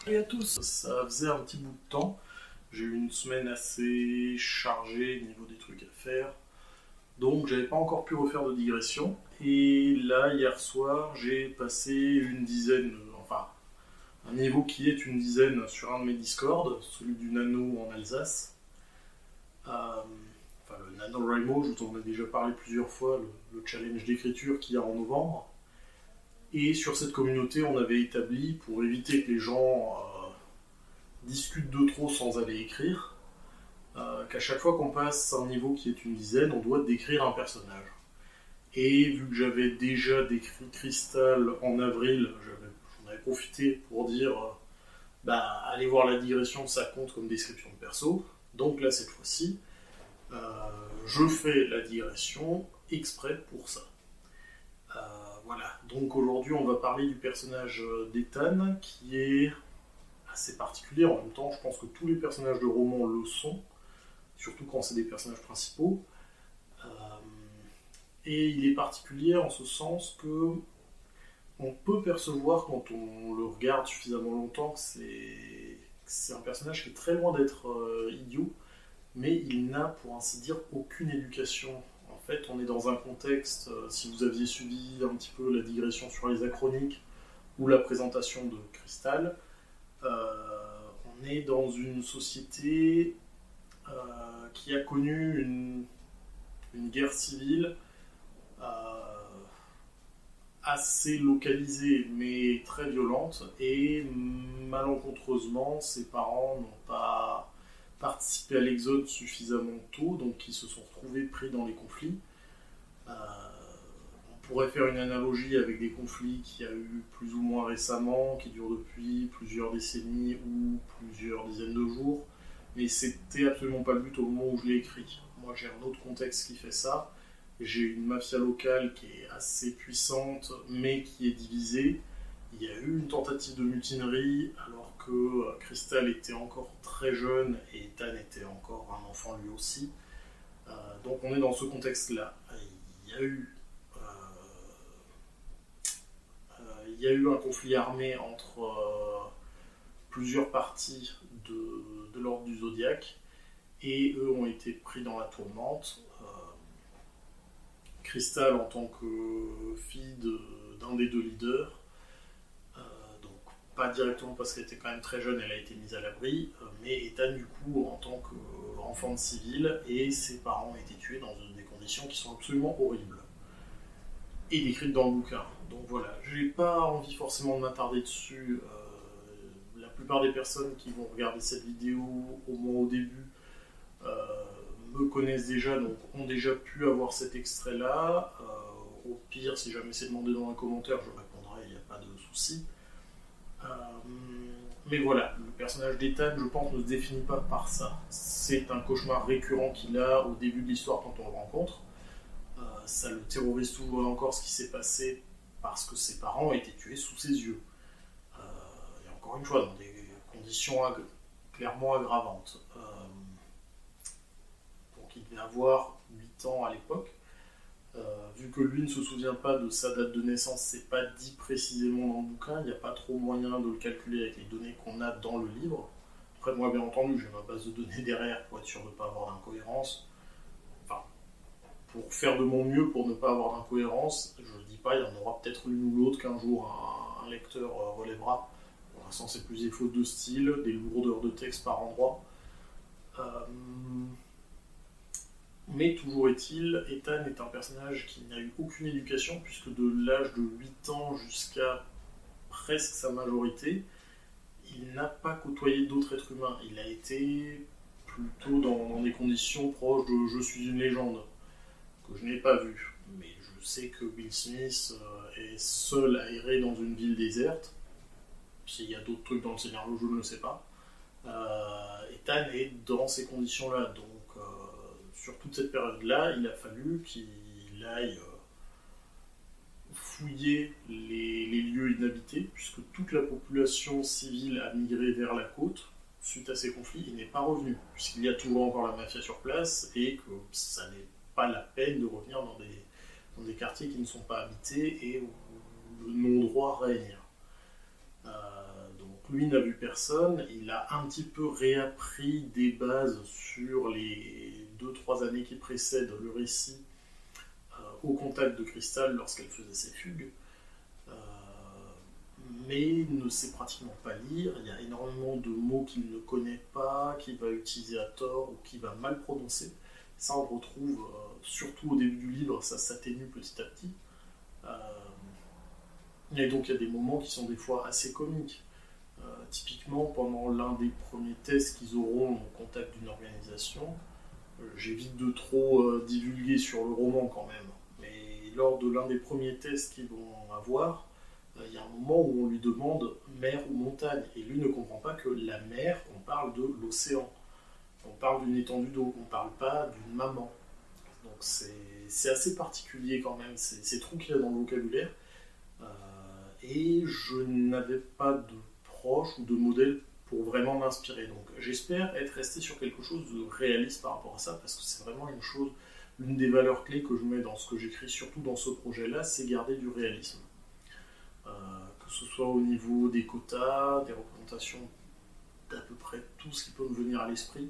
Salut à tous, ça faisait un petit bout de temps. J'ai eu une semaine assez chargée au niveau des trucs à faire. Donc j'avais pas encore pu refaire de digression. Et là, hier soir, j'ai passé une dizaine, enfin, un niveau qui est une dizaine sur un de mes Discord, celui du Nano en Alsace. Enfin, le NaNoWriMo, je vous en ai déjà parlé plusieurs fois, le challenge d'écriture qu'il y a en novembre. Et sur cette communauté, on avait établi, pour éviter que les gens discutent de trop sans aller écrire, qu'à chaque fois qu'on passe un niveau qui est une dizaine, on doit décrire un personnage. Et vu que j'avais déjà décrit Crystal en avril, j'en avais profité pour dire allez voir la digression, ça compte comme description de perso. Donc là, cette fois-ci, euh, je fais la digression exprès pour ça. Euh, voilà, donc aujourd'hui, on va parler du personnage d'Ethan qui est assez particulier. En même temps, je pense que tous les personnages de roman le sont, surtout quand c'est des personnages principaux. Euh, et il est particulier en ce sens que on peut percevoir quand on le regarde suffisamment longtemps que c'est un personnage qui est très loin d'être idiot, mais il n'a pour ainsi dire aucune éducation. En fait, on est dans un contexte, si vous aviez suivi un petit peu la digression sur les achroniques ou la présentation de Crystal, on est dans une société qui a connu une guerre civile assez localisée mais très violente, et malencontreusement ses parents n'ont pas participé à l'exode suffisamment tôt, donc ils se sont retrouvés pris dans les conflits. On pourrait faire une analogie avec des conflits qu'il y a eu plus ou moins récemment, qui durent depuis plusieurs décennies ou plusieurs dizaines de jours, mais c'était absolument pas le but au moment où je l'ai écrit. Moi j'ai un autre contexte qui fait ça. J'ai une mafia locale qui est assez puissante, mais qui est divisée. Il y a eu une tentative de mutinerie alors que Crystal était encore très jeune et Ethan était encore un enfant lui aussi. Donc on est dans ce contexte-là. Il y a eu un conflit armé entre plusieurs parties de l'ordre du Zodiaque, et eux ont été pris dans la tourmente. Crystal en tant que fille d'un des deux leaders, donc pas directement parce qu'elle était quand même très jeune, elle a été mise à l'abri, mais Ethan du coup en tant qu'enfant de civil, et ses parents ont été tués dans des conditions qui sont absolument horribles et décrites dans le bouquin. Donc voilà, j'ai pas envie forcément de m'attarder dessus. La plupart des personnes qui vont regarder cette vidéo, au moins au début, me connaissent déjà, donc ont déjà pu avoir cet extrait-là. Au pire, si jamais c'est demandé dans un commentaire, je répondrai, il n'y a pas de souci. Euh, mais voilà, le personnage d'Ethan, je pense, ne se définit pas par ça. C'est un cauchemar récurrent qu'il a au début de l'histoire quand on le rencontre. Ça le terrorise toujours et encore ce qui s'est passé parce que ses parents ont été tués sous ses yeux. Et encore une fois, dans des conditions clairement aggravantes. Donc il devait avoir 8 ans à l'époque. Vu que lui ne se souvient pas de sa date de naissance, c'est pas dit précisément dans le bouquin, il n'y a pas trop moyen de le calculer avec les données qu'on a dans le livre. Après, moi, bien entendu, j'ai ma base de données derrière pour être sûr de ne pas avoir d'incohérence. Enfin, pour faire de mon mieux pour ne pas avoir d'incohérence, je ne dis pas, il y en aura peut-être une ou l'autre qu'un jour un lecteur relèvera. Pour l'instant, c'est plus des fautes de style, des lourdeurs de texte par endroit. Euh, Mais toujours est-il, Ethan est un personnage qui n'a eu aucune éducation, puisque de l'âge de 8 ans jusqu'à presque sa majorité, il n'a pas côtoyé d'autres êtres humains. Il a été plutôt dans des conditions proches de Je suis une légende, que je n'ai pas vu. Mais je sais que Will Smith est seul à errer dans une ville déserte. S'il y a d'autres trucs dans le scénario, je ne le sais pas. Ethan est dans ces conditions-là. Donc, sur toute cette période-là, il a fallu qu'il aille fouiller les lieux inhabités, puisque toute la population civile a migré vers la côte. Suite à ces conflits, il n'est pas revenu, puisqu'il y a toujours encore la mafia sur place, et que ça n'est pas la peine de revenir dans des quartiers qui ne sont pas habités et où le non-droit règne. Donc lui n'a vu personne, il a un petit peu réappris des bases sur les 2-3 années qui précèdent le récit au contact de Crystal lorsqu'elle faisait ses fugues, euh, mais ne sait pratiquement pas lire. Il y a énormément de mots qu'il ne connaît pas, qu'il va utiliser à tort ou qu'il va mal prononcer. Ça, on le retrouve surtout au début du livre, ça s'atténue petit à petit. Et donc, il y a des moments qui sont des fois assez comiques. Typiquement, pendant l'un des premiers tests qu'ils auront au contact d'une organisation, j'évite de trop divulguer sur le roman quand même, mais lors de l'un des premiers tests qu'ils vont avoir, il y a un moment où on lui demande mer ou montagne, et lui ne comprend pas que la mer, on parle de l'océan, on parle d'une étendue d'eau, on ne parle pas d'une maman. Donc c'est assez particulier quand même, c'est trop qu'il y a dans le vocabulaire, et je n'avais pas de proche ou de modèle pour vraiment m'inspirer. Donc j'espère être resté sur quelque chose de réaliste par rapport à ça, parce que c'est vraiment l'une des valeurs clés que je mets dans ce que j'écris, surtout dans ce projet-là, c'est garder du réalisme. Que ce soit au niveau des quotas, des représentations d'à peu près tout ce qui peut me venir à l'esprit,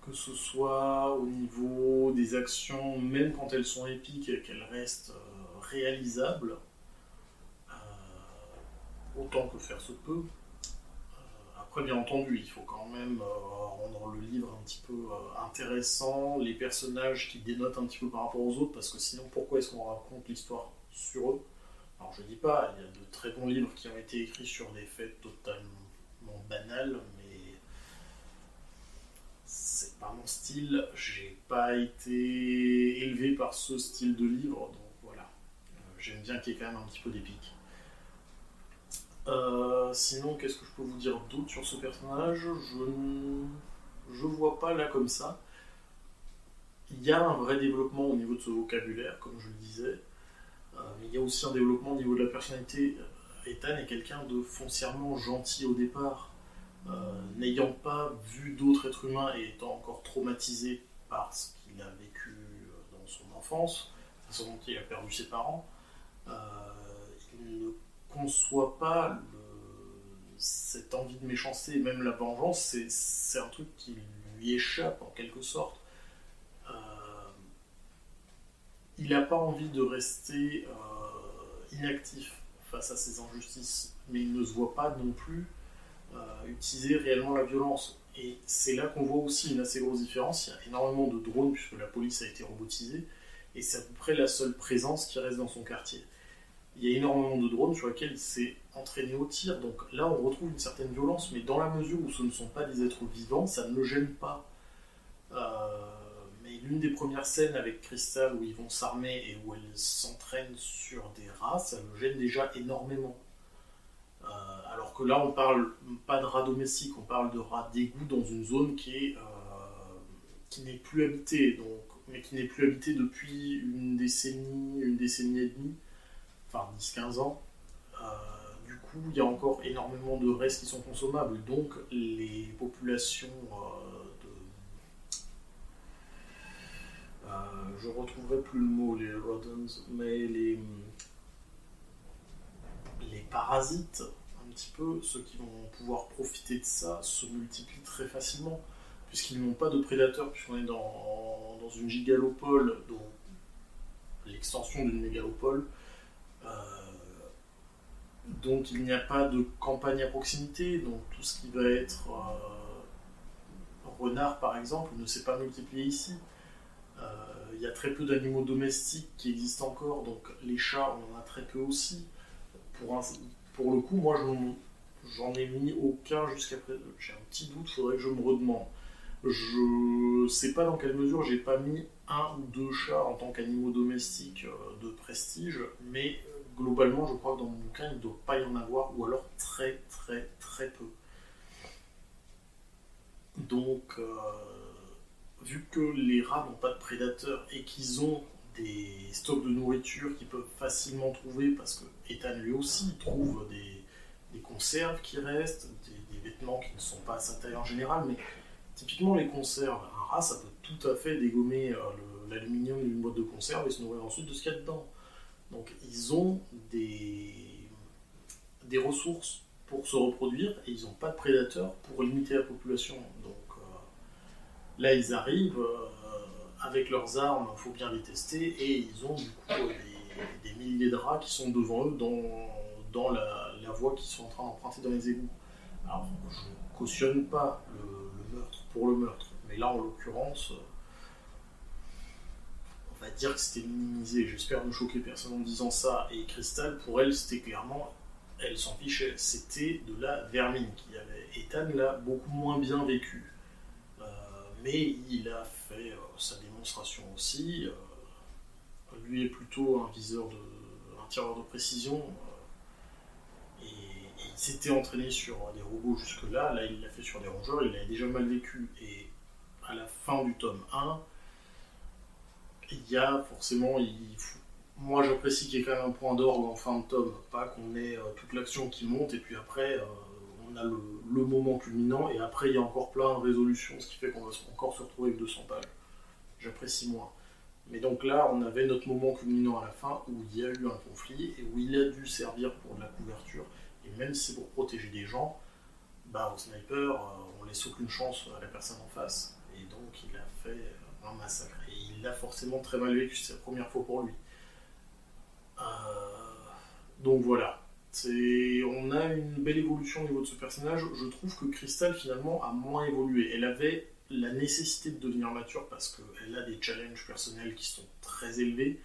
que ce soit au niveau des actions, même quand elles sont épiques, qu'elles restent réalisables, autant que faire se peut. Après, bien entendu, il faut quand même rendre le livre un petit peu intéressant, les personnages qui dénotent un petit peu par rapport aux autres, parce que sinon, pourquoi est-ce qu'on raconte l'histoire sur eux? Alors, je dis pas, il y a de très bons livres qui ont été écrits sur des faits totalement banals, mais c'est pas mon style. J'ai pas été élevé par ce style de livre, donc voilà. J'aime bien qu'il y ait quand même un petit peu d'épique. Sinon, qu'est-ce que je peux vous dire d'autre sur ce personnage? Je vois pas là comme ça. Il y a un vrai développement au niveau de ce vocabulaire, comme je le disais, mais il y a aussi un développement au niveau de la personnalité. Ethan est quelqu'un de foncièrement gentil au départ, n'ayant pas vu d'autres êtres humains et étant encore traumatisé par ce qu'il a vécu dans son enfance, la façon dont il a perdu ses parents. Euh, il ne conçoit pas cette envie de méchanceté et même la vengeance, c'est un truc qui lui échappe en quelque sorte. Euh, il n'a pas envie de rester inactif face à ces injustices, mais il ne se voit pas non plus utiliser réellement la violence. Et c'est là qu'on voit aussi une assez grosse différence. Il y a énormément de drones puisque la police a été robotisée, et c'est à peu près la seule présence qui reste dans son quartier. Il y a énormément de drones sur lesquels il s'est entraîné au tir, donc là on retrouve une certaine violence, mais dans la mesure où ce ne sont pas des êtres vivants, ça ne le gêne pas. Mais l'une des premières scènes avec Crystal où ils vont s'armer et où elle s'entraîne sur des rats, ça le gêne déjà énormément. Alors que là on parle pas de rats domestiques, on parle de rats d'égout dans une zone qui n'est plus habitée, donc, mais qui n'est plus habitée depuis une décennie et demie, enfin 10-15 ans. Du coup, il y a encore énormément de restes qui sont consommables, donc les populations je retrouverai plus le mot, les rodents, mais les parasites, un petit peu, ceux qui vont pouvoir profiter de ça, se multiplient très facilement, puisqu'ils n'ont pas de prédateurs, puisqu'on est dans une gigalopole, donc l'extension d'une mégalopole. Euh, donc il n'y a pas de campagne à proximité, donc tout ce qui va être renard par exemple ne s'est pas multiplié ici. Il y a très peu d'animaux domestiques qui existent encore, donc les chats on en a très peu aussi. Pour le coup, moi j'en ai mis aucun jusqu'à présent. J'ai un petit doute, faudrait que je me redemande. Je sais pas dans quelle mesure j'ai pas mis un ou deux chats en tant qu'animaux domestiques de prestige, mais globalement, je crois que dans mon bouquin, il ne doit pas y en avoir, ou alors très très très peu. Donc, vu que les rats n'ont pas de prédateurs et qu'ils ont des stocks de nourriture qu'ils peuvent facilement trouver, parce que Ethan lui aussi trouve des conserves qui restent, des vêtements qui ne sont pas à sa taille en général, mais typiquement les conserves, un rat ça peut tout à fait dégommer l'aluminium d'une boîte de conserve et se nourrir ensuite de ce qu'il y a dedans. Donc ils ont des ressources pour se reproduire et ils n'ont pas de prédateurs pour limiter la population. Donc là, ils arrivent avec leurs armes, il faut bien les tester, et ils ont du coup des milliers de rats qui sont devant eux dans la voie qu'ils sont en train d'emprunter dans les égouts. Alors, je ne cautionne pas le meurtre pour le meurtre, mais là, en l'occurrence, on va dire que c'était minimisé. J'espère ne choquer personne en disant ça. Et Crystal, pour elle, c'était clairement, elle s'en fichait. C'était de la vermine qu'il y avait. Ethan l'a beaucoup moins bien vécu. Mais il a fait sa démonstration aussi. Lui est plutôt un tireur de précision. Et il s'était entraîné sur des robots jusque-là. Là, il l'a fait sur des rongeurs. Il l'avait déjà mal vécu. Et à la fin du tome 1, il y a forcément... Moi, j'apprécie qu'il y ait quand même un point d'orgue en fin de tome. Pas qu'on ait toute l'action qui monte et puis après... on a le moment culminant, et après il y a encore plein de résolutions, ce qui fait qu'on va encore se retrouver avec 200 pages. J'apprécie moins. Mais donc là, on avait notre moment culminant à la fin, où il y a eu un conflit, et où il a dû servir pour de la couverture, et même si c'est pour protéger des gens, au sniper, on laisse aucune chance à la personne en face. Et donc il a fait un massacre. Et il l'a forcément très mal vécu, c'est la première fois pour lui. Donc voilà. On a une belle évolution au niveau de ce personnage. Je trouve que Crystal finalement a moins évolué. Elle avait la nécessité de devenir mature parce qu'elle a des challenges personnels qui sont très élevés,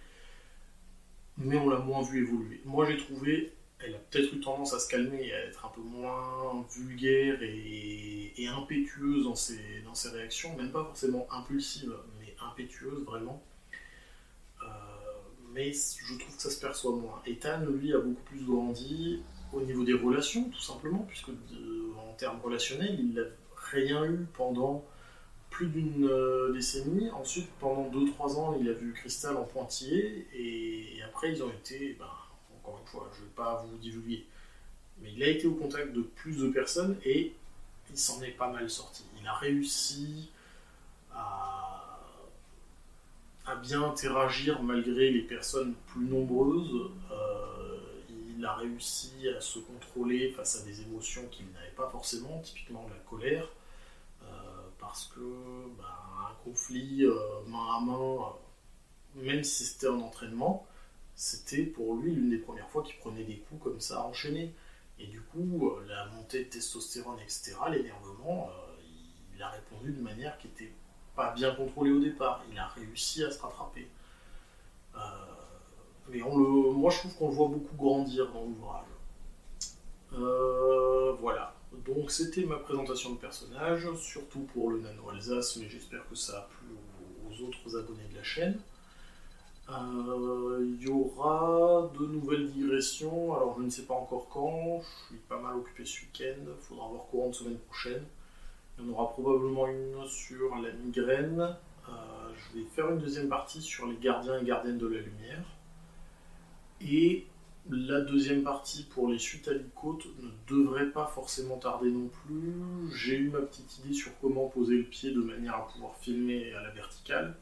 mais on l'a moins vu évoluer. Moi j'ai trouvé, elle a peut-être eu tendance à se calmer et à être un peu moins vulgaire et impétueuse dans ses réactions, même pas forcément impulsive, mais impétueuse vraiment. Mais je trouve que ça se perçoit moins. Ethan, lui, a beaucoup plus grandi au niveau des relations, tout simplement, puisque en termes relationnels, il n'a rien eu pendant plus d'une décennie. Ensuite, pendant 2-3 ans, il a vu Crystal en pointillé, et après, ils ont été, encore une fois, je ne vais pas vous divulguer, mais il a été au contact de plus de personnes, et il s'en est pas mal sorti. Il a réussi à bien interagir malgré les personnes plus nombreuses. Il a réussi à se contrôler face à des émotions qu'il n'avait pas forcément, typiquement la colère, parce que un conflit main à main, même si c'était un entraînement, c'était pour lui l'une des premières fois qu'il prenait des coups comme ça enchaînés. Et du coup, la montée de testostérone, etc., l'énervement, il a répondu de manière qui était pas bien contrôlé au départ. Il a réussi à se rattraper. Mais moi, je trouve qu'on le voit beaucoup grandir dans l'ouvrage. Voilà. Donc, c'était ma présentation de personnage, surtout pour le Nano Alsace, mais j'espère que ça a plu aux autres abonnés de la chaîne. Il y aura de nouvelles digressions, alors je ne sais pas encore quand, je suis pas mal occupé ce week-end, il faudra voir courant de semaine prochaine. Il y en aura probablement une sur la migraine. Je vais faire une deuxième partie sur les gardiens et gardiennes de la lumière. Et la deuxième partie pour les suites à l'Icote ne devrait pas forcément tarder non plus. J'ai eu ma petite idée sur comment poser le pied de manière à pouvoir filmer à la verticale.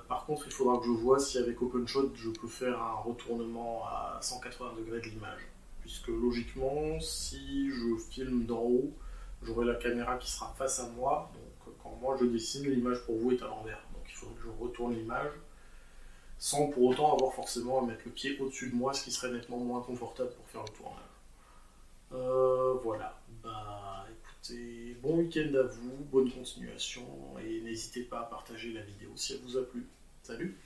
Par contre, il faudra que je vois si avec OpenShot je peux faire un retournement à 180 degrés de l'image. Puisque logiquement, si je filme d'en haut, j'aurai la caméra qui sera face à moi, donc quand moi je dessine, l'image pour vous est à l'envers. Donc il faudrait que je retourne l'image, sans pour autant avoir forcément à mettre le pied au-dessus de moi, ce qui serait nettement moins confortable pour faire le tournage. Voilà. Écoutez, bon week-end à vous, bonne continuation, et n'hésitez pas à partager la vidéo si elle vous a plu. Salut!